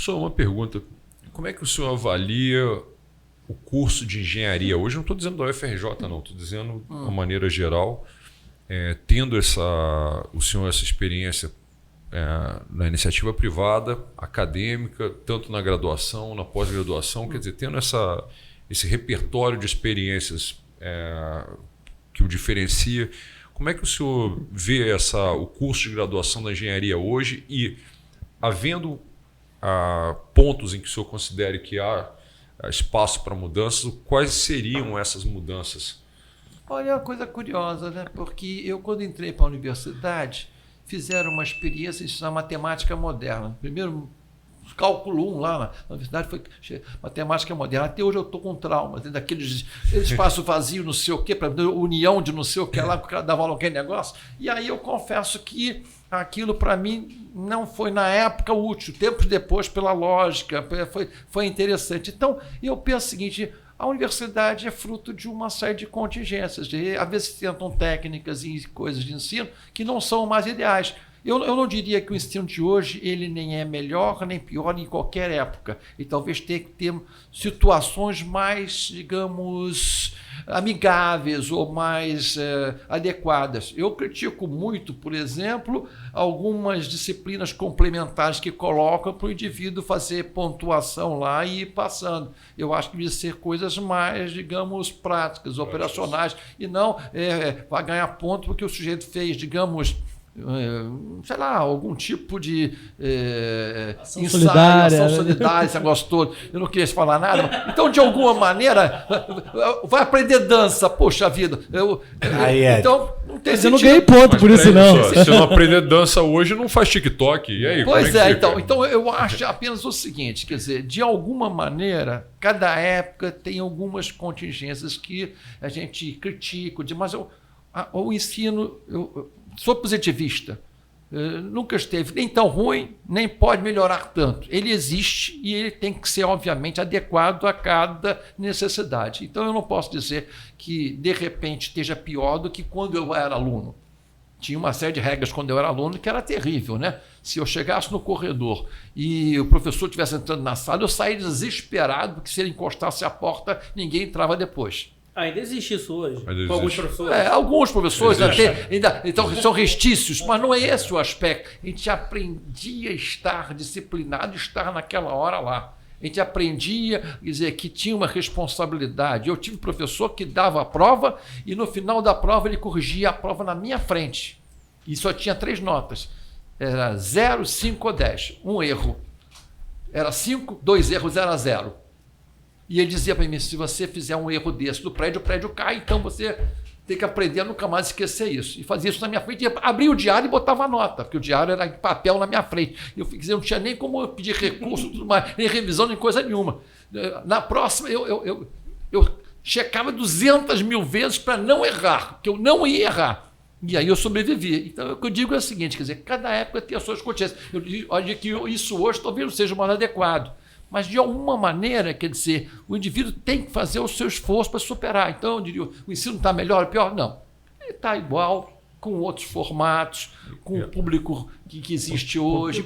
Só uma pergunta. Como é que o senhor avalia o curso de engenharia hoje? Não estou dizendo da UFRJ, não. Estou dizendo de uma maneira geral. Tendo o senhor essa experiência na iniciativa privada, acadêmica, tanto na graduação, na pós-graduação, quer dizer, tendo esse repertório de experiências que o diferencia, como é que o senhor vê o curso de graduação da engenharia hoje e, havendo pontos em que o senhor considere que há espaço para mudanças, quais seriam essas mudanças? Olha, é uma coisa curiosa, né? Porque eu, quando entrei para a universidade, fizeram uma experiência de ensinar matemática moderna. Primeiro, cálculo 1 lá na universidade foi matemática moderna. Até hoje eu estou com trauma, daqueles espaço vazio, não sei o quê, para união de não sei o que lá, que o cara dava aula aquele negócio. E aí eu confesso que aquilo para mim não foi na época útil. Tempos depois, pela lógica, foi interessante. Então, eu penso o seguinte: a universidade é fruto de uma série de contingências. Às vezes se tentam técnicas e coisas de ensino que não são mais ideais. Eu não diria que o ensino de hoje ele nem é melhor nem pior em qualquer época. E talvez tenha que ter situações mais, digamos, amigáveis ou mais adequadas. Eu critico muito, por exemplo, algumas disciplinas complementares que colocam para o indivíduo fazer pontuação lá e ir passando. Eu acho que devia ser coisas mais, digamos, práticas, operacionais, e não vai ganhar ponto porque o sujeito fez, digamos, sei lá, algum tipo de ação solidária, esse negócio todo. Eu não queria falar nada. Então, de alguma maneira, vai aprender dança. Poxa vida. Então, não tem sentido. Eu não ganhei ponto por isso, não. Se não aprender dança hoje, não faz TikTok. E aí, pois então eu acho apenas o seguinte, quer dizer, de alguma maneira, cada época tem algumas contingências que a gente critica, mas o ensino... Sou positivista, nunca esteve nem tão ruim, nem pode melhorar tanto. Ele existe e ele tem que ser, obviamente, adequado a cada necessidade. Então, eu não posso dizer que, de repente, esteja pior do que quando eu era aluno. Tinha uma série de regras quando eu era aluno que era terrível, né? Se eu chegasse no corredor e o professor estivesse entrando na sala, eu saía desesperado, porque se ele encostasse a porta, ninguém entrava depois. Ainda existe isso hoje, com alguns professores. Alguns professores ainda então, são restícios, mas não é esse o aspecto. A gente aprendia a estar disciplinado, estar naquela hora lá. A gente aprendia, quer dizer, que tinha uma responsabilidade. Eu tive professor que dava a prova e no final da prova ele corrigia a prova na minha frente. E só tinha 3 notas. Era 0, 5 ou 10. Um erro. Era 5, 2 erros, 0 a 0. E ele dizia para mim, se você fizer um erro desse no prédio, o prédio cai, então você tem que aprender a nunca mais esquecer isso. E fazia isso na minha frente, abria o diário e botava a nota, porque o diário era em papel na minha frente. Eu não tinha nem como pedir recurso, tudo mais, nem revisão, nem coisa nenhuma. Na próxima, eu checava 200 mil vezes para não errar, porque eu não ia errar. E aí eu sobrevivi. Então, o que eu digo é o seguinte, quer dizer, cada época tem as suas contingências. Eu digo que isso hoje talvez não seja o mais adequado. Mas, de alguma maneira, quer dizer, o indivíduo tem que fazer o seu esforço para superar. Então, eu diria, o ensino está melhor ou pior? Não. Ele está igual, com outros formatos, com o público que existe hoje.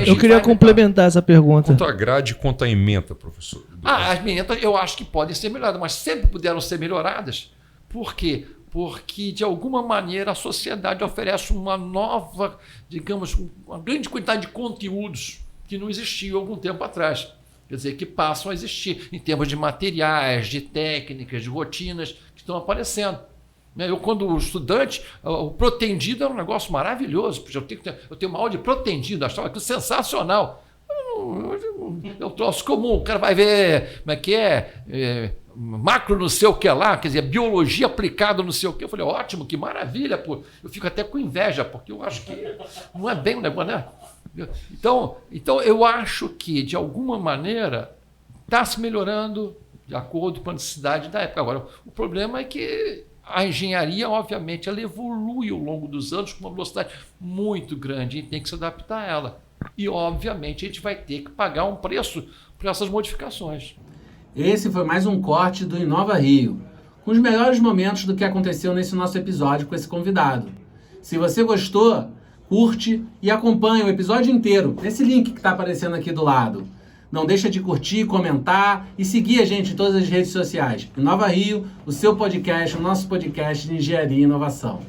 Eu queria complementar essa pergunta. Quanto à grade e quanto à ementa, professor? As ementas eu acho que podem ser melhoradas, mas sempre puderam ser melhoradas. Por quê? Porque, de alguma maneira, a sociedade oferece uma nova, digamos, uma grande quantidade de conteúdos que não existiam algum tempo atrás. Quer dizer, que passam a existir em termos de materiais, de técnicas, de rotinas que estão aparecendo. Eu, quando estudante, o protendido era um negócio maravilhoso. Eu tenho uma aula de protendido, achava aquilo sensacional. É um troço comum, o cara vai ver como é que macro não sei o que lá, quer dizer, biologia aplicada não sei o que. Eu falei, ótimo, que maravilha, pô. Eu fico até com inveja, porque eu acho que não é bem o negócio, né? Então eu acho que, de alguma maneira, está se melhorando de acordo com a necessidade da época. Agora, o problema é que a engenharia, obviamente, ela evolui ao longo dos anos com uma velocidade muito grande e tem que se adaptar a ela. E, obviamente, a gente vai ter que pagar um preço por essas modificações. Esse foi mais um corte do Inova Rio, com os melhores momentos do que aconteceu nesse nosso episódio com esse convidado. Se você gostou, curte e acompanha o episódio inteiro nesse link que está aparecendo aqui do lado. Não deixa de curtir, comentar e seguir a gente em todas as redes sociais. Inova Rio, o seu podcast, o nosso podcast de engenharia e inovação.